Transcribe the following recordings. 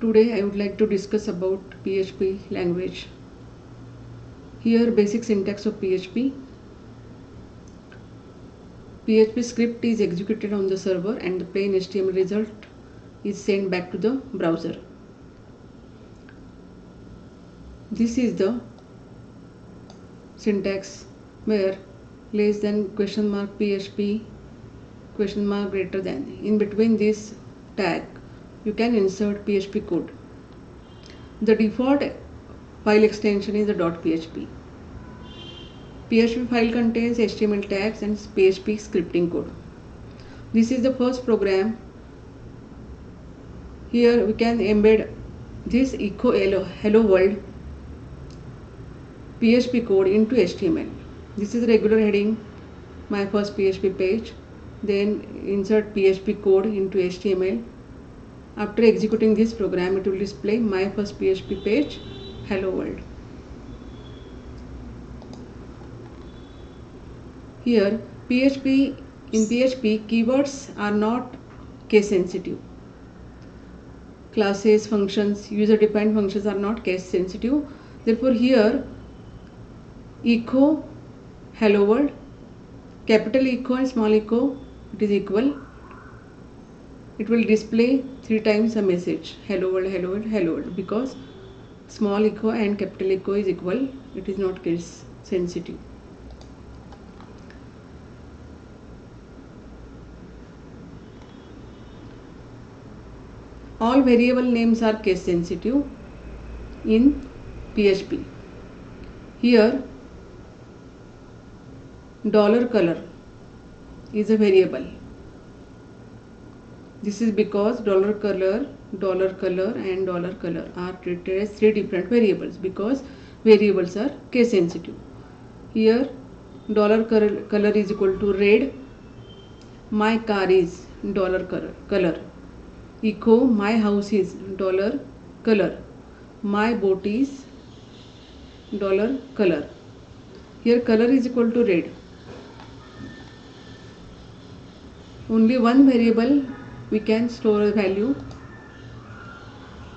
Today I would like to discuss about PHP language. Here basic syntax of PHP. PHP script is executed on the server and the plain HTML result is sent back to the browser. This is the syntax where less than question mark PHP question mark greater than. In between this tag you can insert PHP code. The default file extension is the .php. PHP file contains HTML tags and PHP scripting code. This is the first program. Here we can embed this echo hello world PHP code into HTML. This is the regular heading, my first PHP page. Then insert PHP code into HTML. After executing this program, it will display my first PHP page, hello world. Here in PHP keywords are not case sensitive. Classes, functions, user defined functions are not case sensitive. Therefore here echo hello world, capital echo and small echo, it is equal. It will display 3 times a message, hello world, hello world, hello world, because small echo and capital echo is equal. It is not case sensitive. All variable names are case sensitive in PHP. Here $color is a variable. This is because $color and $color are treated as 3 different variables because variables are case sensitive. Here $color is equal to red, my car is $color, echo my house is $color, my boat is $color. Here color is equal to red. Only one variable we can store a value,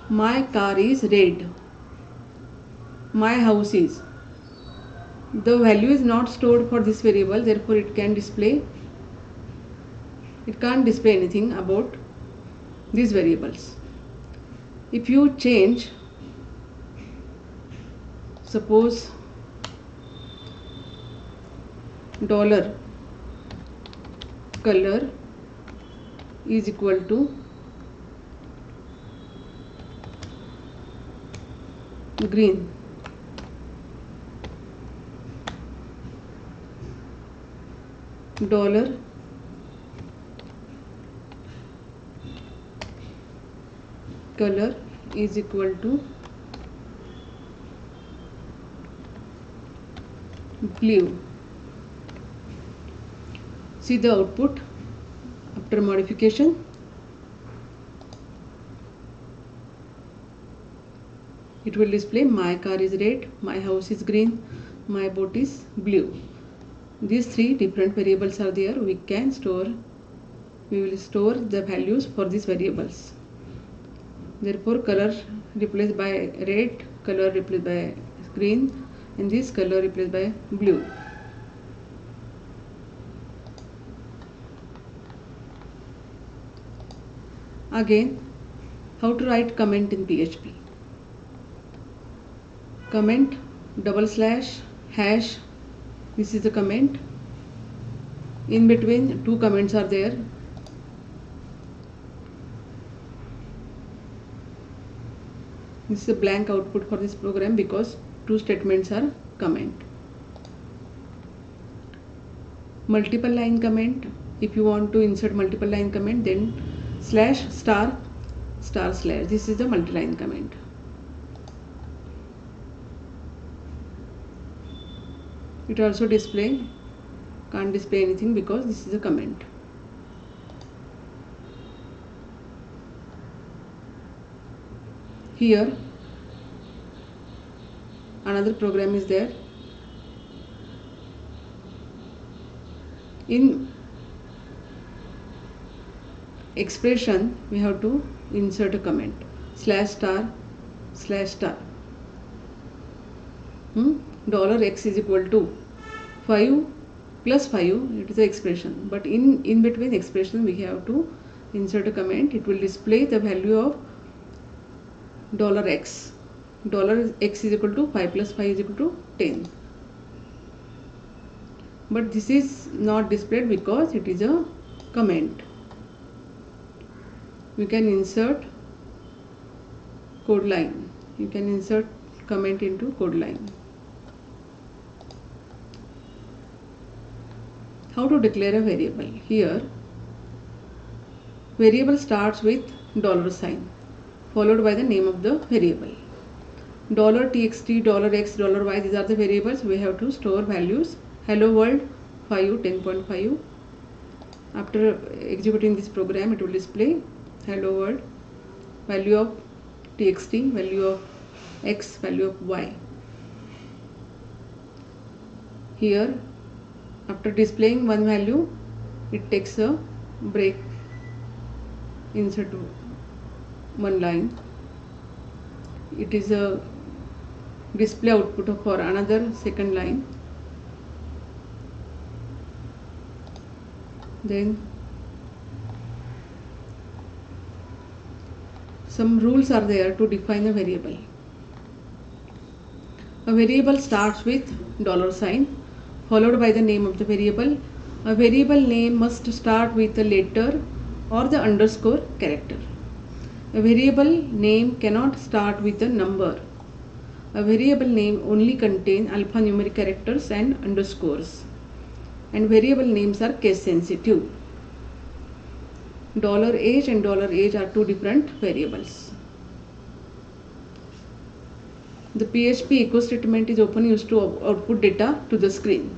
my car is red, my house is. The value is not stored for this variable, therefore it can't display anything about these variables. If you change, suppose $color is equal to green, $color is equal to blue. See the output after modification. It will display my car is red, my house is green, my boat is blue. These 3 different variables are there. We will store the values for these variables. Therefore color replaced by red, color replaced by green, and this color replaced by blue. Again, how to write comment in PHP. Comment /# this is the comment. In between 2 comments are there. This is a blank output for this program because 2 statements are comment. Multiple line comment, if you want to insert multiple line comment, then /**/ this is the multi-line comment. It also can't display anything because this is a comment. Here another program is there. In expression we have to insert a comment. slash star slash star. Dollar x is equal to 5 plus 5, it is the expression, but in between expression we have to insert a comment. It will display the value of dollar x. Dollar x is equal to 5 plus 5 is equal to 10, but this is not displayed because it is a comment. We can insert code line. You can insert comment into code line. How to declare a variable? Here, variable starts with dollar sign followed by the name of the variable. $txt, $x, $y, these are the variables. We have to store values. Hello world 5, 10.5. After executing this program, it will display hello world, value of txt, value of x, value of y. Here, after displaying one value, it takes a break, insert one line. It is a display output for another second line. Then some rules are there to define a variable. A variable starts with dollar sign followed by the name of the variable. A variable name must start with a letter or the underscore character. A variable name cannot start with a number. A variable name only contains alphanumeric characters and underscores. And variable names are case sensitive. $age and $age are two different variables. The PHP echo statement is often used to output data to the screen.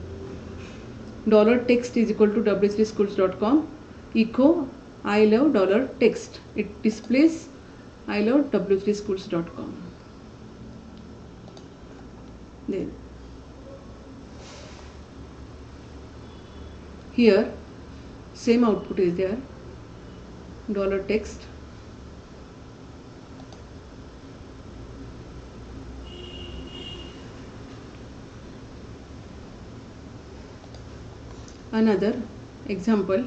$text is equal to w3schools.com. Echo I love $text. It displays I love w3schools.com. Then here same output is there. $text. Another example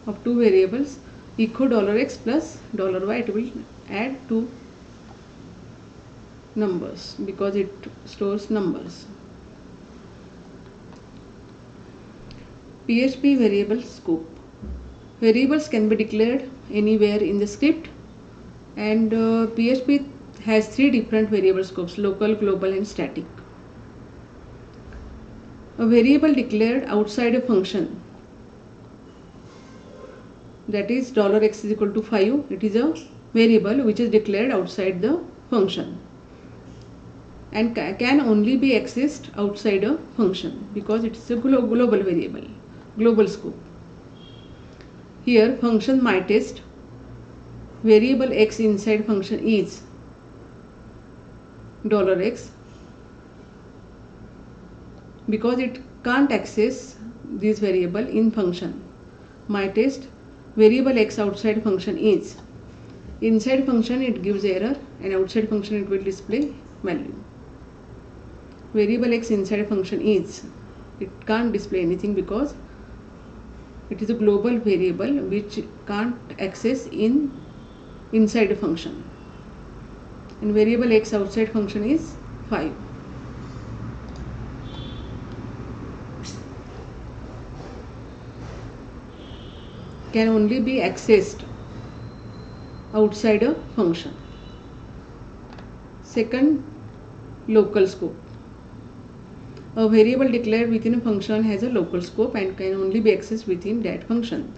of two variables, echo $x plus $y. It will add two numbers because it stores numbers. PHP variable scope. Variables can be declared anywhere in the script, and PHP has three different variable scopes: local, global and static. A variable declared outside a function, that is $x is equal to 5. It is a variable which is declared outside the function and can only be accessed outside a function because it is a global variable, global scope. Here function myTest, variable x inside function is $x. Because it can't access this variable in function myTest, variable x outside function is. Inside function it gives error and outside function it will display value. Variable x inside function is. It can't display anything because it is a global variable which can't access inside a function. And variable x outside function is 5. Can only be accessed outside a function. Second, local scope. A variable declared within a function has a local scope and can only be accessed within that function.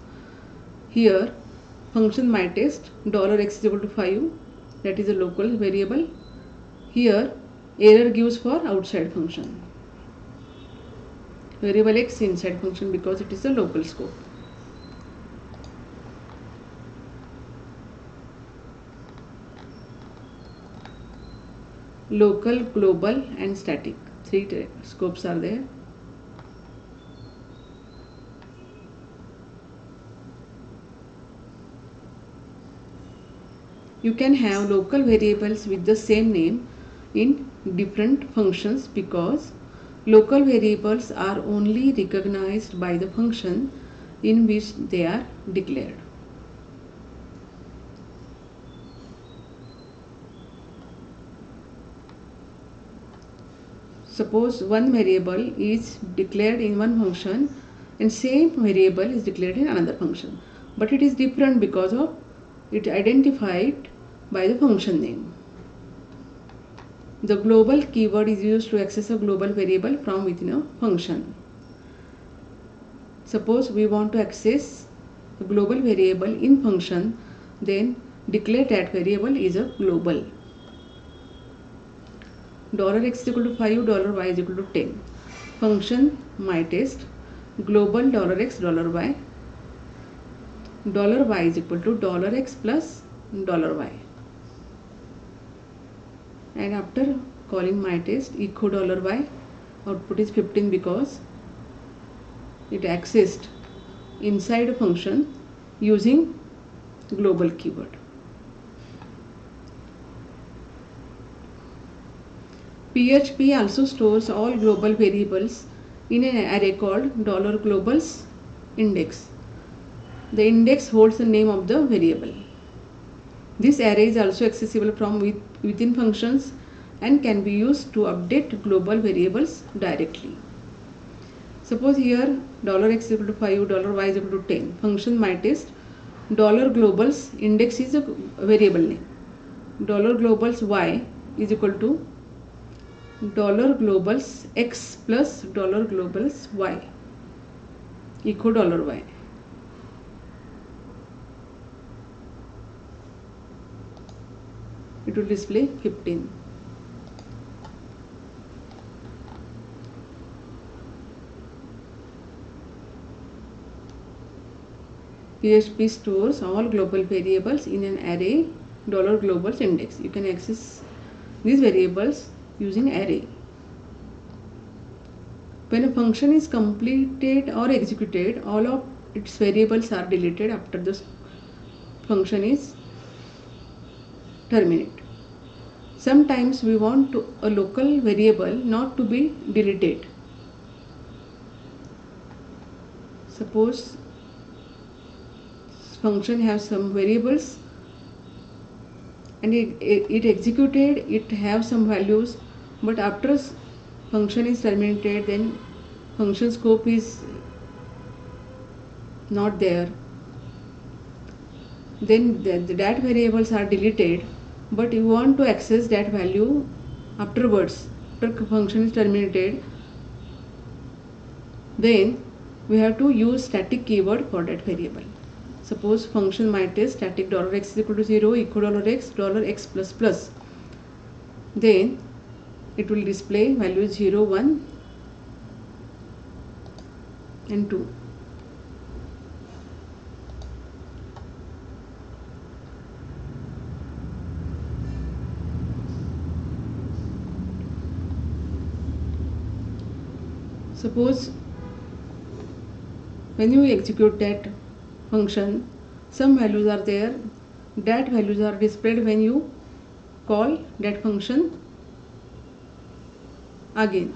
Here, function myTest, $x is equal to 5, that is a local variable. Here, error gives for outside function. Variable x inside function because it is a local scope. Local, global and static, three scopes are there. You can have local variables with the same name in different functions because local variables are only recognized by the function in which they are declared. Suppose one variable is declared in one function and same variable is declared in another function, but it is different because of it identified by the function name. The global keyword is used to access a global variable from within a function. Suppose we want to access a global variable in function, then declare that variable is a global. $x is equal to 5, $y is equal to 10. Function myTest global $x, $y. $y is equal to $x plus $y. And after calling myTest echo $y, output is 15 because it accessed inside a function using global keyword. PHP also stores all global variables in an array called $globals index. The index holds the name of the variable. This array is also accessible from within functions and can be used to update global variables directly. Suppose here $x is equal to 5, $y is equal to 10. Function myTest $globals index is a variable name. $globals y is equal to $globals x plus $globals y echo $y. It will display 15. PHP stores all global variables in an array $globals index. You can access these variables using array. When a function is completed or executed, all of its variables are deleted after the function is terminated. Sometimes we want a local variable not to be deleted. Suppose function has some variables and it executed, it have some values, but after function is terminated, then function scope is not there. Then that variables are deleted, but you want to access that value afterwards, after function is terminated, then we have to use static keyword for that variable. Suppose function myTest static $x is equal to 0 echo $x plus plus. Then it will display values 0, 1 and 2. Suppose when you execute that function, some values are there, that values are displayed when you call that function again.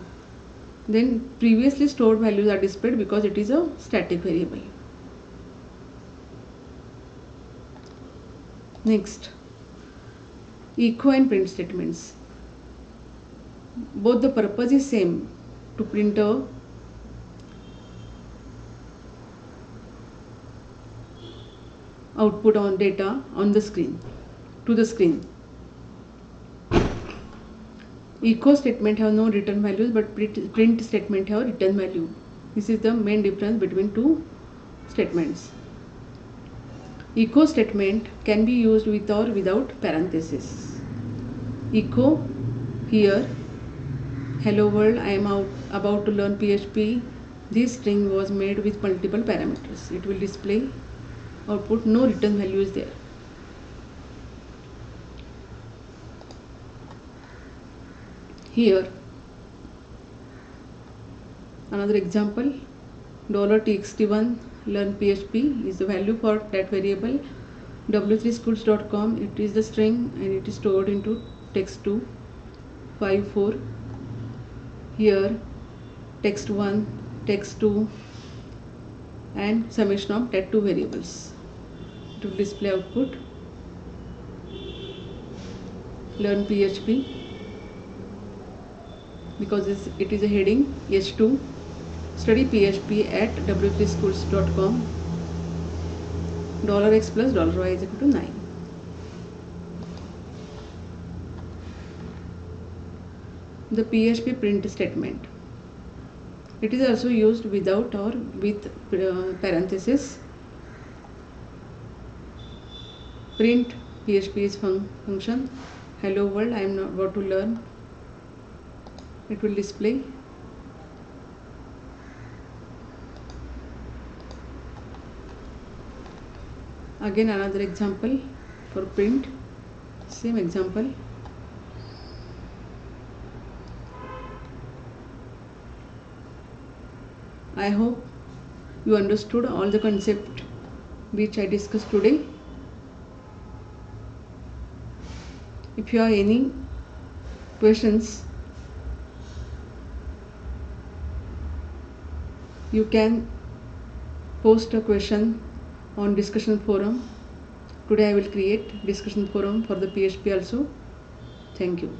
Then previously stored values are displayed because it is a static variable. Next, echo and print statements. Both the purpose is same, to print a output on data on the screen, to the screen. Echo statement have no return values, but print statement have return value. This is the main difference between two statements. Echo statement can be used with or without parentheses. Echo here, hello world, I am about to learn PHP. This string was made with multiple parameters. It will display output, no return value is there. Here another example, $txt1 learn PHP is the value for that variable. w3schools.com, it is the string and it is stored into text2 54. Here text1, text2 and summation of that two variables. To display output, learn PHP, because it is a heading H2, study PHP at w3schools.com, $x plus $y is equal to 9. The PHP print statement. It is also used without or with parenthesis. Print PHP is function. Hello world, I am about to learn. It will display. Again another example for print, same example. I hope you understood all the concept which I discussed today. If you have any questions, you can post a question on discussion forum. Today I will create discussion forum for the PHP also. Thank you.